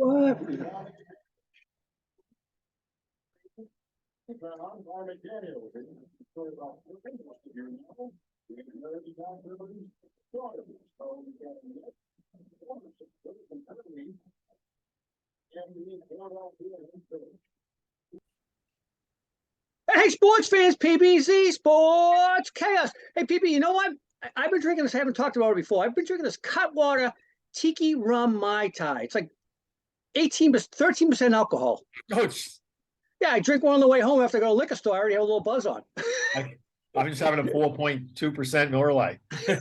What? Hey, sports fans, PBZ Sports Chaos. Hey, PB, you know what? I've been drinking this. I haven't talked about it before. I've been drinking this Cutwater Tiki Rum Mai Tai. It's like 13% alcohol. Oh, Yeah, I drink one on the way home after I go to the liquor store. I already have a little buzz on. I'm just having a 4.2% Miller Lite. All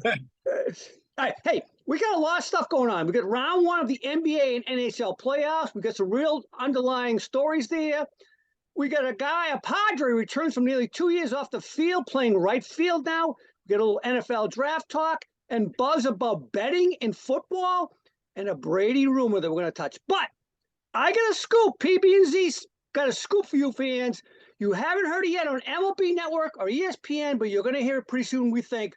right, hey, we got a lot of stuff going on. We got round one of the NBA and NHL playoffs. We got some real underlying stories there. We got a guy, a Padre, returns from nearly 2 years off the field, playing right field now. We got a little NFL draft talk and buzz about betting in football and a Brady rumor that we're going to touch. But I got a scoop. Pbnz got a scoop for you fans. You haven't heard it yet on MLB Network or ESPN, but you're going to hear it pretty soon, we think.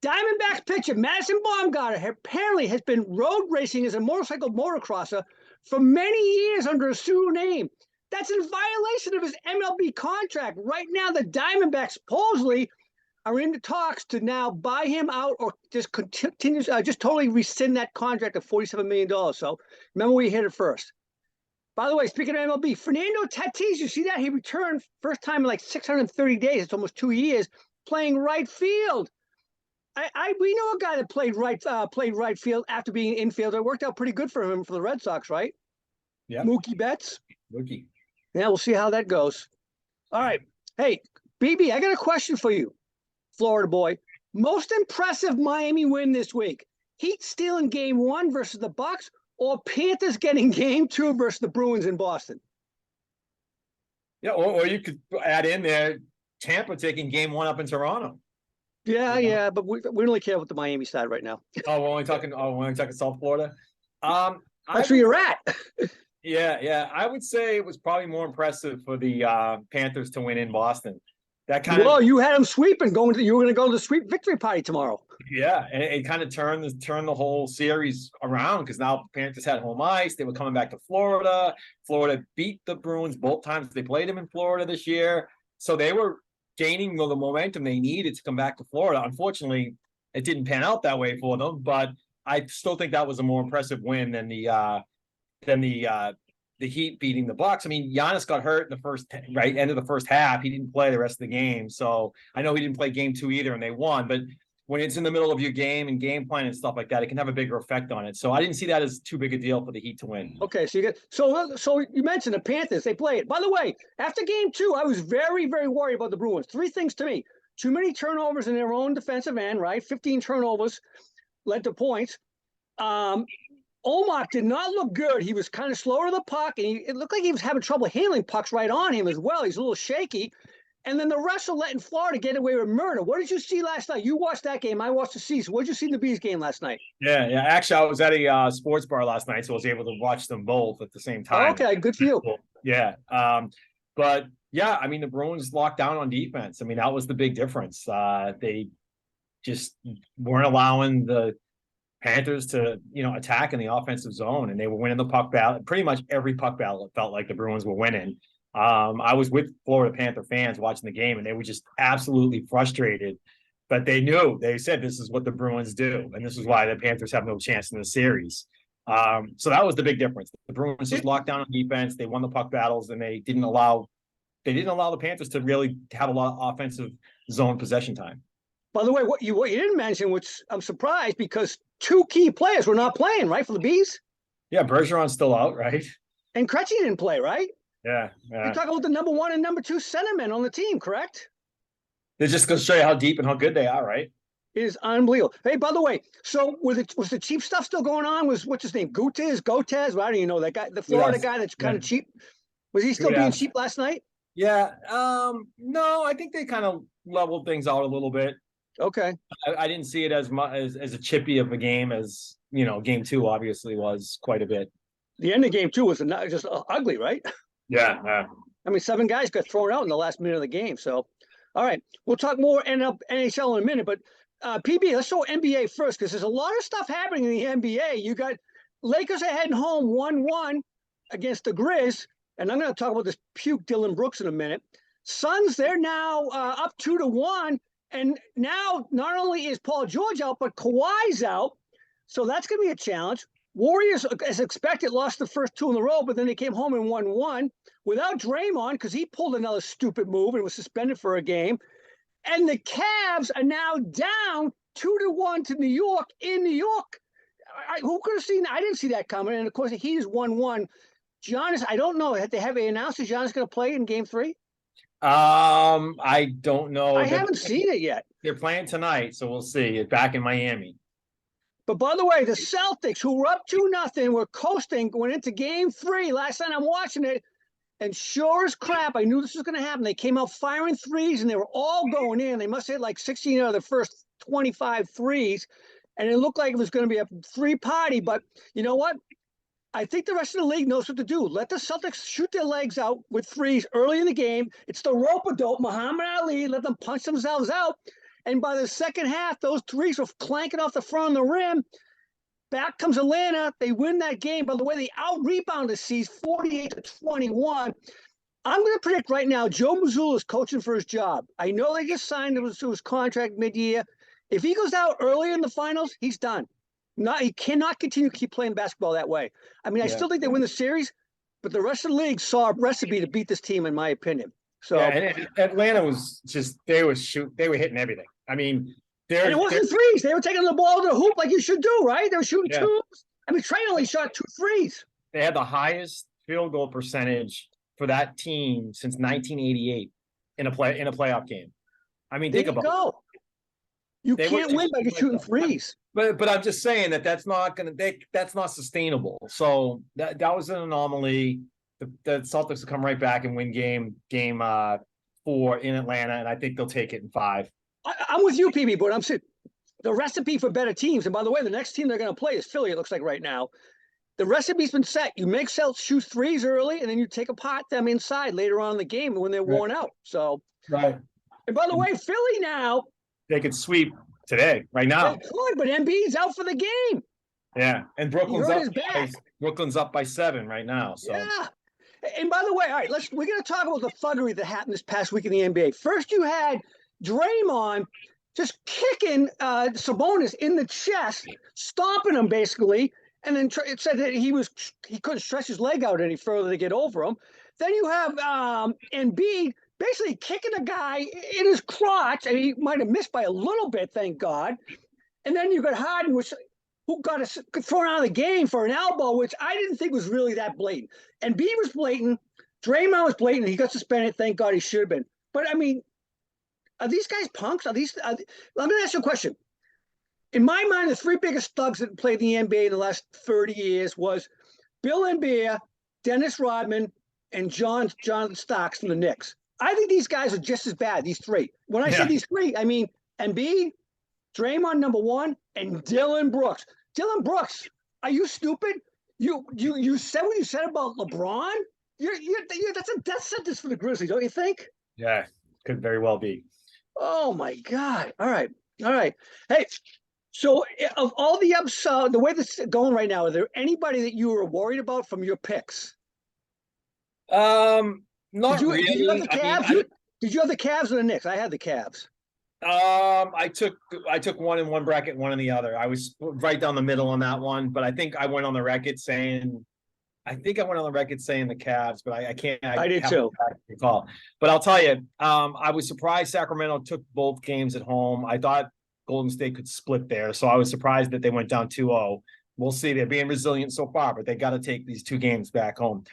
Diamondbacks pitcher Madison Bumgarner apparently has been road racing as a motorcycle motocrosser for many years under a pseudonym. That's in violation of his MLB contract. Right now, the Diamondbacks supposedly are in the talks to now buy him out or just just totally rescind that contract of $47 million. So remember, we hit it first. By the way, speaking of MLB, Fernando Tatis, you see that? He returned first time in like 630 days. It's almost 2 years playing right field. We know a guy that played right field after being infield. It worked out pretty good for him for the Red Sox, right? Yeah. Mookie Betts. Mookie. Yeah, we'll see how that goes. All right. Hey, BB, I got a question for you, Florida boy. Most impressive Miami win this week. Heat stealing game 1 versus the Bucks, or Panthers getting game 2 versus the Bruins in Boston? Yeah, or you could add in there Tampa taking game 1 up in Toronto. Yeah, yeah, but we don't really care about the Miami side right now. We're only talking South Florida. That's where you're at. Yeah. I would say it was probably more impressive for the Panthers to win in Boston. That kind Well, of you had them sweeping. You were going to go to the sweep victory party tomorrow. Yeah, and it kind of turned the whole series around because now the Panthers had home ice. They were coming back to Florida. Florida beat the Bruins both times they played them in Florida this year, so they were gaining the momentum they needed to come back to Florida. Unfortunately, it didn't pan out that way for them, but I still think that was a more impressive win than the Heat beating the Bucks. I mean, Giannis got hurt in the end of the first half. He didn't play the rest of the game, so I know he didn't play game 2 either, and they won. But when it's in the middle of your game and game plan and stuff like that, it can have a bigger effect on it. So I didn't see that as too big a deal for the Heat to win. Okay, so you mentioned the Panthers. They play it. By the way, after game 2, I was very, very worried about the Bruins. 3 things to me: too many turnovers in their own defensive end, right? 15 turnovers led to points. Omar did not look good. He was kind of slower to the puck, and it looked like he was having trouble handling pucks right on him as well. He's a little shaky. And then the refs are letting Florida get away with murder. What did you see last night? You watched that game. I watched the season. What did you see in the Bees game last night? Yeah. Actually, I was at a sports bar last night, so I was able to watch them both at the same time. Okay, good for you. Yeah. But yeah, I mean, the Bruins locked down on defense. I mean, that was the big difference. They just weren't allowing the Panthers to, attack in the offensive zone, and they were winning the puck battle. Pretty much every puck battle, it felt like the Bruins were winning. I was with Florida Panther fans watching the game, and they were just absolutely frustrated. But they said this is what the Bruins do, and this is why the Panthers have no chance in the series. So that was the big difference. The Bruins just locked down on defense. They won the puck battles, and they didn't allow the Panthers to really have a lot of offensive zone possession time. By the way, what you didn't mention, which I'm surprised, because 2 key players were not playing, right, for the Bees? Yeah, Bergeron's still out, right? And KRECH didn't play, right? Yeah. You're talking about the number 1 and number 2 centermen on the team, correct? They're just going to show you how deep and how good they are, right? It is unbelievable. Hey, by the way, so was the cheap stuff still going on? What's his name? Gutez? I don't even know that guy, the Florida guy that's kind of cheap. Was he still being cheap last night? Yeah. No, I think they kind of leveled things out a little bit. Okay. I didn't see it as much as a chippy of a game as, game 2 obviously was quite a bit. The end of game 2 was just ugly, right? Yeah. I mean, 7 guys got thrown out in the last minute of the game. So, all right, we'll talk more NHL in a minute. But PB, let's go NBA first, because there's a lot of stuff happening in the NBA. You got Lakers are heading home 1-1. against the Grizz, and I'm going to talk about this puke Dillon Brooks in a minute. Suns, they're now up 2-1, and now not only is Paul George out, but Kawhi's out, so that's going to be a challenge. Warriors, as expected, lost the first 2 in a row, but then they came home and won 1 without Draymond because he pulled another stupid move and was suspended for a game. And the Cavs are now down 2-1 to New York in New York. Who could have seen that? I didn't see that coming. And of course, the Heat is 1-1. Giannis, I don't know. They announced that Giannis going to play in Game 3? I don't know. I haven't seen it yet. They're playing tonight, so we'll see. It's back in Miami. But by the way, the Celtics, who were up 2-0, were coasting, went into Game 3. Last night I'm watching it, and sure as crap, I knew this was going to happen. They came out firing threes, and they were all going in. They must have hit like 16 out of the first 25 threes, and it looked like it was going to be a three party. But you know what? I think the rest of the league knows what to do. Let the Celtics shoot their legs out with threes early in the game. It's the rope-a-dope, Muhammad Ali. Let them punch themselves out. And by the second half, those threes were clanking off the front of the rim. Back comes Atlanta. They win that game. By the way, they out-rebounded C's 48-21. I'm going to predict right now Joe Mazzulla is coaching for his job. I know they just signed him to his contract mid-year. If he goes out early in the finals, he's done. He cannot continue to keep playing basketball that way. I mean, I still think they win the series, but the rest of the league saw a recipe to beat this team, in my opinion. So and Atlanta was just they were hitting everything. I mean, and it wasn't threes. They were taking the ball to the hoop like you should do, right? They were shooting twos. I mean, Trey only shot 2 threes. They had the highest field goal percentage for that team since 1988 in a playoff game. I mean, think about it. You can't win by just shooting threes. But I'm just saying that's not sustainable. So that was an anomaly. The Celtics will come right back and win game 4 in Atlanta, and I think they'll take it in 5. I'm with you, PB, but I'm saying the recipe for better teams. And by the way, the next team they're going to play is Philly. It looks like right now. The recipe's been set. You make Celtics shoot threes early, and then you take apart them inside later on in the game when they're worn out. So right. And by the way, Philly now they could sweep today, right now. They could, but Embiid's out for the game. Yeah, and Brooklyn's up by 7 right now. So yeah. And by the way, all right, we're going to talk about the thuggery that happened this past week in the NBA. First, you had Draymond just kicking Sabonis in the chest, stomping him basically, and then it said that he couldn't stretch his leg out any further to get over him. Then you have Embiid basically kicking a guy in his crotch, and he might have missed by a little bit, thank God. And then you got Harden, who got thrown out of the game for an elbow, which I didn't think was really that blatant. And B was blatant. Draymond was blatant. He got suspended. Thank God he should have been. But, I mean, are these guys punks? I'm going to ask you a question. In my mind, the 3 biggest thugs that played in the NBA in the last 30 years was Bill LAMBEER, Dennis Rodman, and John Starks from the Knicks. I think these guys are just as bad, these 3. When I say these 3, I mean Embiid, Draymond number 1, and Dillon Brooks. Dillon Brooks, are you stupid? You said what you said about LeBron? That's a death sentence for the Grizzlies, don't you think? Yeah, could very well be. Oh my God! All right. Hey, so of all the ups, the way this is going right now, are there anybody that you were worried about from your picks? Not really. Did you have the Cavs? Did you have the Cavs or the Knicks? I had the Cavs. I took one in one bracket, one in the other. I was right down the middle on that one, but I think I went on the record saying the Cavs, but I can't. I did too. Recall. But I'll tell you, I was surprised Sacramento took both games at home. I thought Golden State could split there, so I was surprised that they went down 2-0. We'll see. They're being resilient so far, but they got to take these 2 games back home.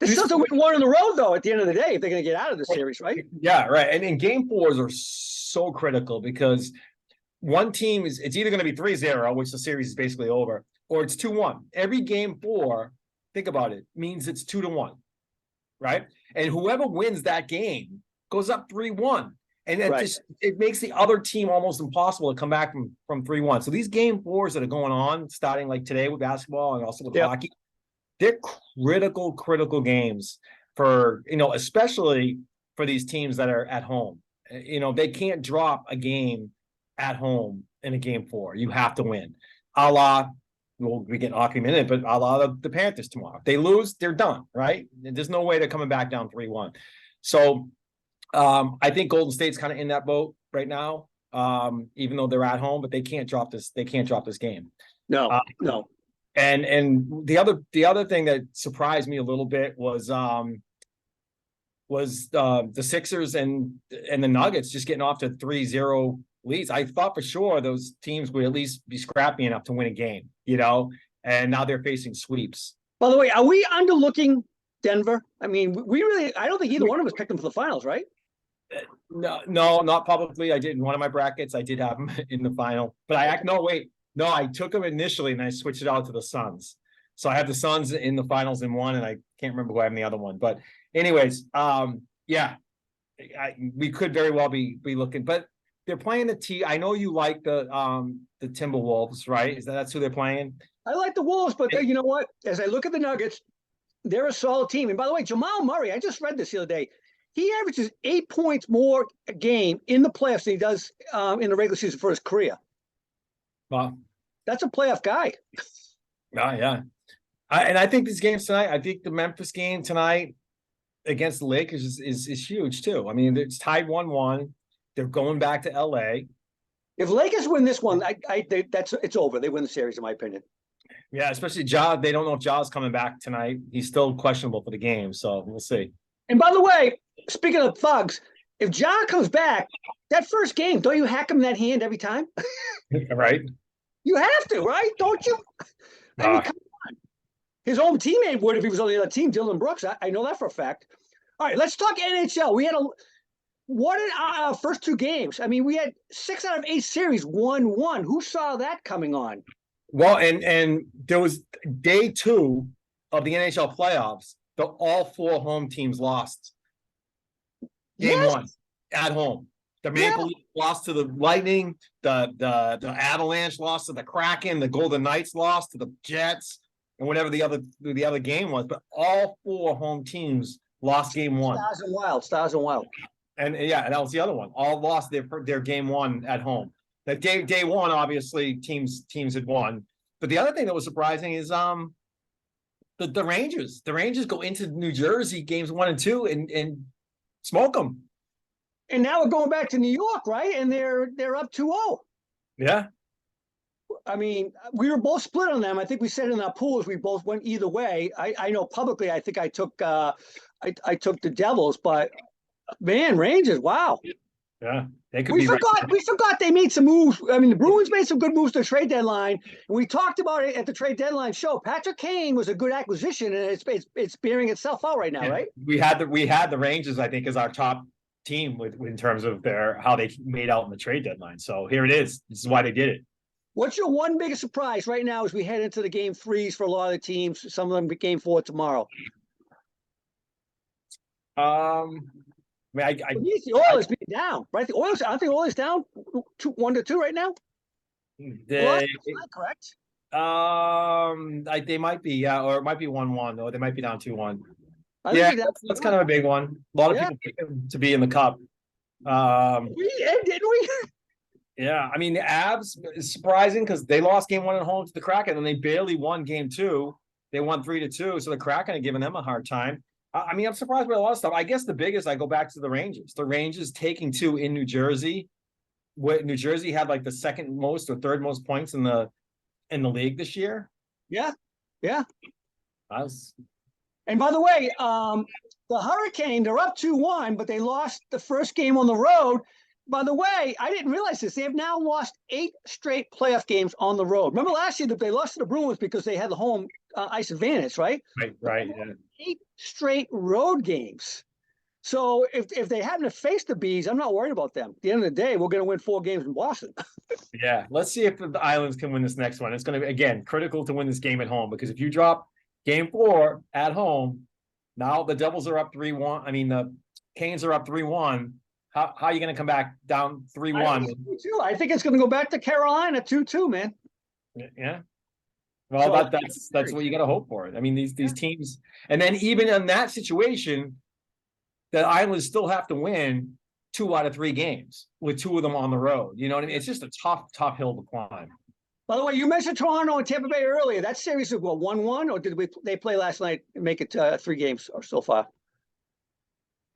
They still have to win 1 on the road, though, at the end of the day, if they're going to get out of the series, right? Yeah, right. And in game 4s are so critical because one team it's either going to be 3-0, which the series is basically over, or it's 2-1. Every game 4, think about it, means it's 2-1, right? And whoever wins that game goes up 3-1. And it makes the other team almost impossible to come back from 3-1. So these game 4s that are going on, starting like today with basketball and also with hockey, they're critical games for, especially for these teams that are at home. They can't drop a game at home in a game 4. You have to win. A la we'll be getting hockey in a minute, but a lot of the Panthers tomorrow. If they lose, they're done, right? There's no way they're coming back down 3-1. So I think Golden State's kind of in that boat right now, even though they're at home, but they can't drop this. They can't drop this game. No, no. And the other thing that surprised me a little bit was the Sixers and the Nuggets just getting off to 3-0 leads. I thought for sure those teams would at least be scrappy enough to win a game, you know, and now they're facing sweeps. By the way, are we underlooking Denver? I mean, I don't think either one of us picked them for the finals, right? No, not publicly. I did in one of my brackets. I did have them in the final, but I took them initially and I switched it out to the Suns. So I have the Suns in the finals in one, and I can't remember who I have in the other one. But anyways, yeah, we could very well be looking, but they're playing the T. I know you like the Timberwolves, right? That's who they're playing? I like the Wolves, but you know what? As I look at the Nuggets, they're a solid team. And by the way, Jamal Murray, I just read this the other day. He averages 8 points more a game in the playoffs than he does in the regular season for his career. Wow. That's a playoff guy. Yeah. I think these games tonight, I think the Memphis game tonight against the Lakers is huge too. I mean, it's tied 1-1. They're going back to LA. If Lakers win this one, it's over. They win the series, in my opinion. Yeah, especially Ja. They don't know if Ja's coming back tonight. He's still questionable for the game, so we'll see. And by the way, speaking of thugs, if Ja comes back, that first game, don't you hack him that hand every time? Right? You have to, right? Don't you? I mean, come on. His own teammate would if he was on the other team, Dylan Brooks. I know that for a fact. All right, let's talk NHL. We had what in our first two games? I mean, we had 6 out of 8 series 1-1. Who saw that coming on? Well, and there was day 2 of the NHL playoffs. All 4 home teams lost. Game 1 at home. The Maple Leafs lost to the Lightning. The Avalanche lost to the Kraken. The Golden Knights lost to the Jets, and whatever the other game was. But all 4 home teams lost game 1. Stars and Wild. And yeah, that was the other one. All lost their game 1 at home. That day 1, obviously, teams had won. But the other thing that was surprising is the Rangers. The Rangers go into New Jersey games 1 and 2 and smoke them. And now we're going back to New York, right? And they're up 2-0. Yeah. I mean, we were both split on them. I think we said in our pools we both went either way. I know publicly I think I took the Devils, but man, Rangers, wow. Yeah, they could we forgot they made some moves. I mean, the Bruins made some good moves to the trade deadline. And we talked about it at the trade deadline show. Patrick Kane was a good acquisition, and it's bearing itself out right now, right? We had the Rangers, I think, as our top team in terms of how they made out in the trade deadline. So here it is. This is why they did it. What's your one biggest surprise right now as we head into the game 3s for a lot of the teams? Some of them game 4 tomorrow. I mean, the Oilers being down, right? The Oilers, aren't the Oilers down 1-2 right now? Correct. They might be, yeah, or it might be 1-1, or they might be down 2-1. Yeah, that's kind of a big one. A lot of people pick them to be in the cup. Didn't we? Yeah, I mean, the Avs is surprising because they lost game 1 at home to the Kraken, and they barely won game 2. They won 3-2, so the Kraken are giving them a hard time. I mean, I'm surprised by a lot of stuff. I guess the biggest, I go back to the Rangers. The Rangers taking 2 in New Jersey. New Jersey had like the 2nd most or 3rd most points in the league this year. Yeah. And by the way, the Hurricane, they're up 2-1, but they lost the first game on the road. By the way, I didn't realize this. They have now lost 8 straight playoff games on the road. Remember last year that they lost to the Bruins because they had the home ice advantage, right? Right. Yeah. 8 straight road games. So if they happen to face the Bees, I'm not worried about them. At the end of the day, we're going to win 4 games in Boston. Yeah. Let's see if the Islanders can win this next one. It's going to be, again, critical to win this game at home, because if you drop game 4 at home, now the Devils are up 3-1. I mean, the Canes are up 3-1. How are you going to come back down 3-1? I think it's going to go back to Carolina 2-2, man. Yeah. Well, that's what you got to hope for. I mean, these teams, and then even in that situation, the Islanders still have to win 2 out of 3 games with 2 of them on the road. You know what I mean? It's just a tough hill to climb. By the way, you mentioned Toronto and Tampa Bay earlier. That series is what, 1-1, or did they play last night and make it 3 games or so far?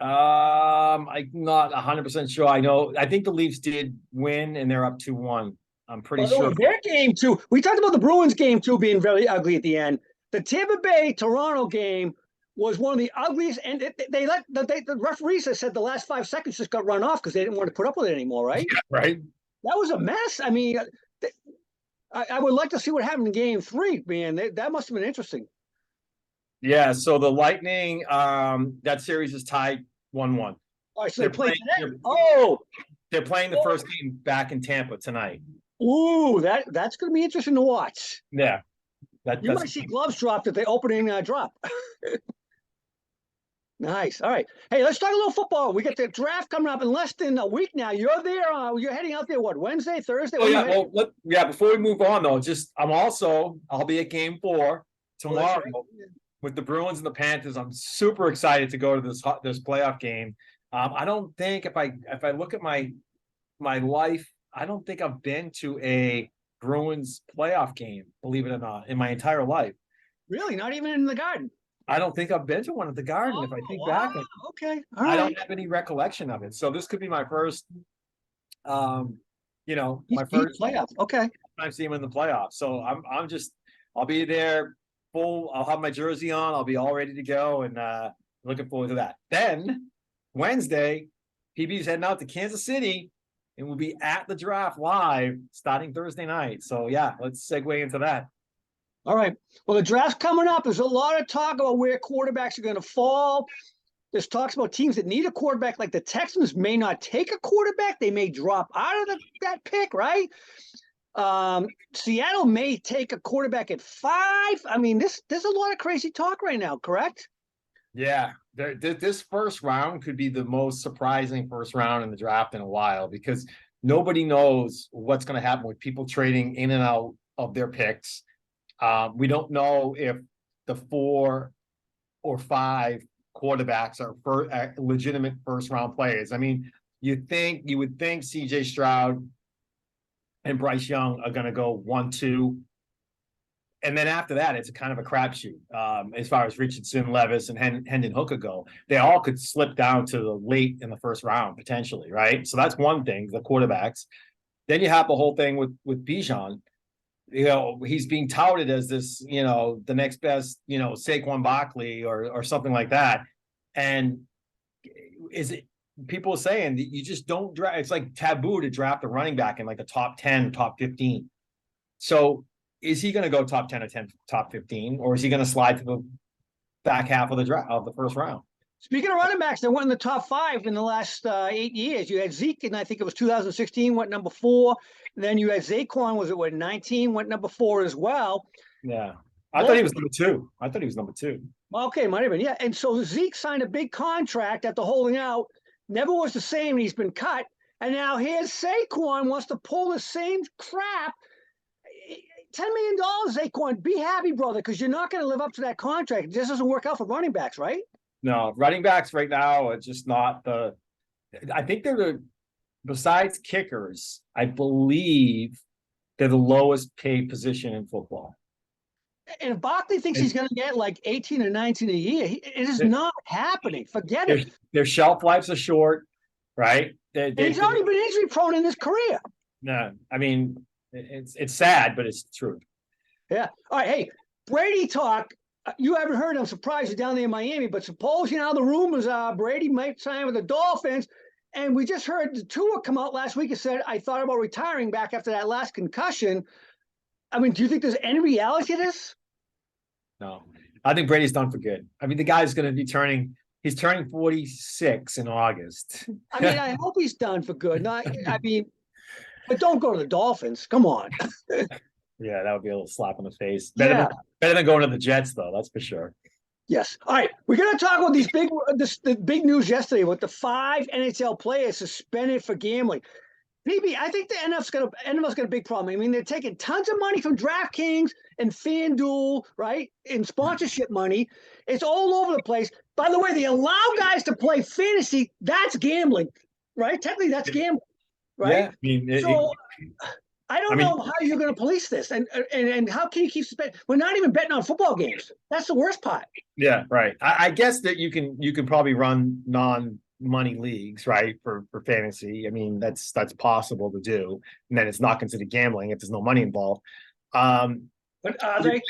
I'm not 100% sure. I think the Leafs did win and they're up 2-1. I'm pretty sure. Their game too. We talked about the Bruins game too being very ugly at the end. The Tampa Bay Toronto game was one of the ugliest, and the referees said the last 5 seconds just got run off because they didn't want to put up with it anymore, right? Yeah, right. That was a mess. I mean, I would like to see what happened in game 3, man. That must have been interesting. Yeah, so the Lightning, that series is tied 1-1. All right, so they're playing today. They're playing the first game back in Tampa tonight. Ooh, that's going to be interesting to watch. Yeah. You might see gloves dropped at the opening drop. Nice. All right. Hey, let's talk a little football. We got the draft coming up in less than a week now. You're there. You're heading out there, what, Wednesday, Thursday? Oh, yeah. Well, before we move on, though, I'll be at game 4 tomorrow with the Bruins and the Panthers. I'm super excited to go to this playoff game. I don't think if I look at my life, I don't think I've been to a Bruins playoff game, believe it or not, in my entire life. Really? Not even in the Garden? I don't think I've been to one at the Garden. If I think back, okay, all right. I don't have any recollection of it. So this could be my first, my first playoff. Okay, time seeing him in the playoffs. So I'll be there full. I'll have my jersey on. I'll be all ready to go, and looking forward to that. Then Wednesday, PB's heading out to Kansas City, and we'll be at the draft live starting Thursday night. So yeah, let's segue into that. All right. Well, the draft's coming up. There's a lot of talk about where quarterbacks are going to fall. There's talks about teams that need a quarterback, like the Texans may not take a quarterback. They may drop out of that pick, right? Seattle may take a quarterback at 5. I mean, there's a lot of crazy talk right now, correct? Yeah. This first round could be the most surprising first round in the draft in a while, because nobody knows what's going to happen with people trading in and out of their picks. We don't know if the 4 or 5 quarterbacks are legitimate first-round players. I mean, you would think C.J. Stroud and Bryce Young are going to go 1-2, and then after that, it's a kind of a crapshoot as far as Richardson, Levis, and Hendon Hooker go. They all could slip down to the late in the first round potentially, right? So that's one thing, the quarterbacks. Then you have the whole thing with Bijan. He's being touted as this, the next best, Saquon Barkley or something like that. And people are saying that you just don't draft. It's like taboo to draft a running back in like the top 10, top 15. So is he going to go top 10 or top 15, or is he going to slide to the back half of the draft of the first round? Speaking of running backs, they went in the top 5 in the last 8 years. You had Zeke, and I think it was 2016, went number 4. And then you had Saquon, was it 19, went number 4 as well. Yeah. I thought he was number 2. Okay, might have been. Yeah. And so Zeke signed a big contract after holding out, never was the same, and he's been cut. And now here's Saquon wants to pull the same crap. $10 million, Saquon. Be happy, brother, because you're not going to live up to that contract. It just doesn't work out for running backs, right? No, running backs right now are just not I think besides kickers, I believe they're the lowest paid position in football. And if Barkley thinks he's going to get like 18 or 19 a year, it is not happening. Forget it. Their shelf lives are short, right? He's already been injury prone in his career. No, I mean, it's sad, but it's true. Yeah. All right. Hey, Brady talk. You haven't heard, I'm surprised you're down there in Miami, but suppose, the rumors are Brady might sign with the Dolphins. And we just heard the Tua come out last week and said, I thought about retiring back after that last concussion. I mean, do you think there's any reality to this? No, I think Brady's done for good. I mean, the guy's going to be he's turning 46 in August. I mean, I hope he's done for good. But don't go to the Dolphins. Come on. Yeah, that would be a little slap in the face. Better than going to the Jets, though. That's for sure. Yes. All right. We're going to talk about the big news yesterday with the 5 NHL players suspended for gambling. PB, I think the NFL's got a big problem. I mean, they're taking tons of money from DraftKings and FanDuel, right? And sponsorship money. It's all over the place. By the way, they allow guys to play fantasy. That's gambling, right? Technically, that's gambling, right? Yeah. I mean, I don't know how you're going to police this, and how can you keep suspending? We're not even betting on football games. That's the worst part. Yeah, right. I guess that you can probably run non-money leagues, right, for fantasy. I mean, that's possible to do, and then it's not considered gambling if there's no money involved. But are they?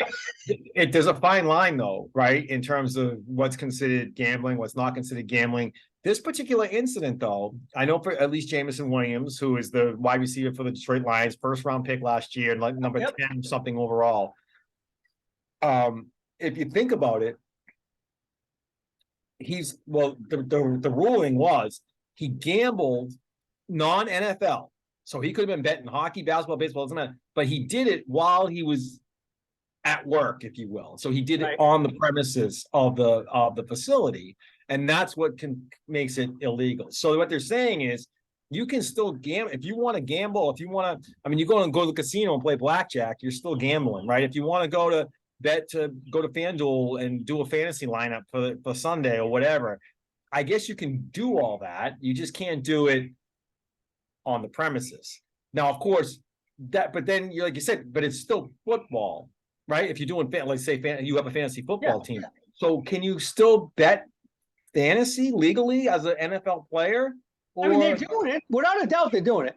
There's a fine line, though, right, in terms of what's considered gambling, what's not considered gambling. This particular incident, though, I know for at least Jameson Williams, who is the wide receiver for the Detroit Lions, first-round pick last year, like number 10 something overall. If you think about it, the ruling was he gambled non-NFL, so he could have been betting hockey, basketball, baseball, doesn't matter, but he did it while he was at work, if you will. So he did it on the premises of the facility, and that's what makes it illegal. So what they're saying is you can still gamble if you want to gamble. If you want to, I mean, you go to the casino and play blackjack, you're still gambling, right? If you want to go to go to FanDuel and do a fantasy lineup for Sunday or whatever, I guess you can do all that. You just can't do it on the premises. Now, of course, but then like you said, but it's still football, right? If you're doing, let's say you have a fantasy football team. So can you still bet fantasy legally as an NFL player? I mean, they're doing it. Without a doubt, they're doing it.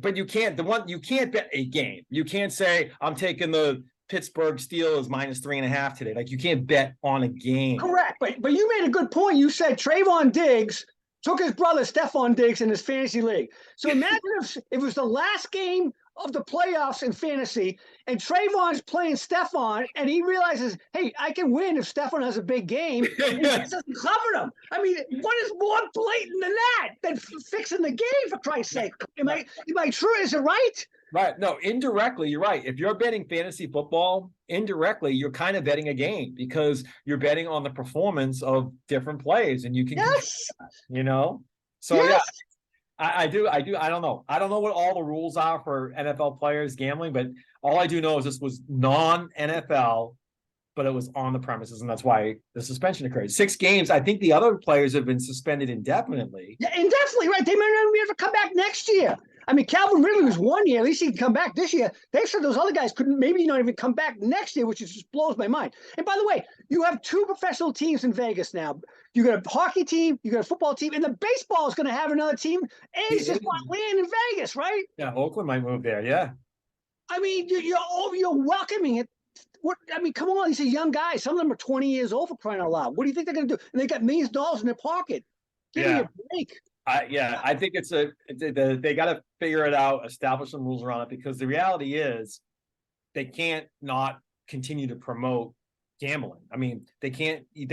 But you can't bet a game. You can't say I'm taking the Pittsburgh Steelers -3.5 today. Like, you can't bet on a game. Correct. But you made a good point. You said Trayvon Diggs took his brother Stephon Diggs in his fantasy league. So imagine if it was the last game of the playoffs in fantasy, and Trayvon's playing Stephon, and he realizes, hey, I can win if Stephon has a big game, and he doesn't cover him. I mean, what is more blatant than that? Than fixing the game, for Christ's sake? Am I true? Is it right? Right. No, indirectly, you're right. If you're betting fantasy football, indirectly, you're kind of betting a game because you're betting on the performance of different players, and you can, you know. So yeah, I do. I don't know. I don't know what all the rules are for NFL players gambling, but all I do know is this was non-NFL, but it was on the premises, and that's why the suspension occurred. 6 games. I think the other players have been suspended indefinitely. Yeah, indefinitely, right? They might not be able to come back next year. I mean, Calvin Ridley was 1 year. At least he can come back this year. They said those other guys couldn't, maybe not even come back next year, which just blows my mind. And by the way, you have 2 professional teams in Vegas now. You got a hockey team, you got a football team, and the baseball is going to have another team. A's just bought land in Vegas, right? Yeah, Oakland might move there. Yeah. I mean, you're welcoming it. What, I mean, come on, these are young guys. Some of them are 20 years old, for crying out loud. What do you think they're going to do? And they got millions of dollars in their pocket. Give me a break. I think they got to figure it out, establish some rules around it, because the reality is they can't not continue to promote gambling. I mean, they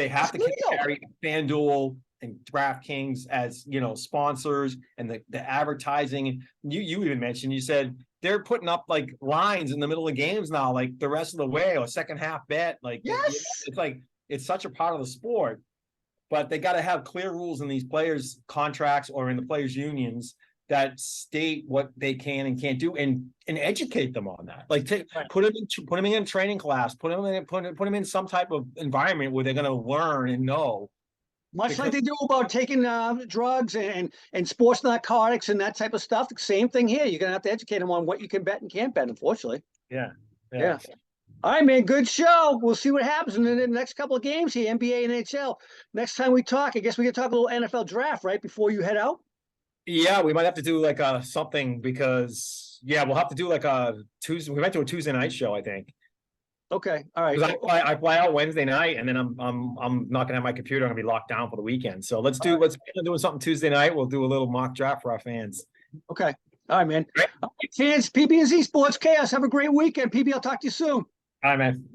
have to carry FanDuel and DraftKings as, you know, sponsors, and the advertising. You even mentioned, you said they're putting up like lines in the middle of games now, like the rest of the way, or second half bet. Like, it's like, it's such a part of the sport. But they got to have clear rules in these players' contracts or in the players' unions that state what they can and can't do, and educate them on that. Like, put them in training class, put them in some type of environment where they're going to learn and know. Much like they do about taking drugs and sports narcotics and that type of stuff. The same thing here. You're going to have to educate them on what you can bet and can't bet, unfortunately. Yeah. All right, man. Good show. We'll see what happens in the next couple of games here, NBA and NHL. Next time we talk, I guess we can talk a little NFL draft, right, before you head out? Yeah, we might have to do like something, because we'll have to do like a Tuesday. We might do a Tuesday night show, I think. Okay. All right. I fly out Wednesday night, and then I'm not gonna have my computer. I'm gonna be locked down for the weekend. So let's doing something Tuesday night. We'll do a little mock draft for our fans. Okay. All right, man. All right, fans, Pbnz Sports Chaos. Have a great weekend. PB, I'll talk to you soon. All right, man.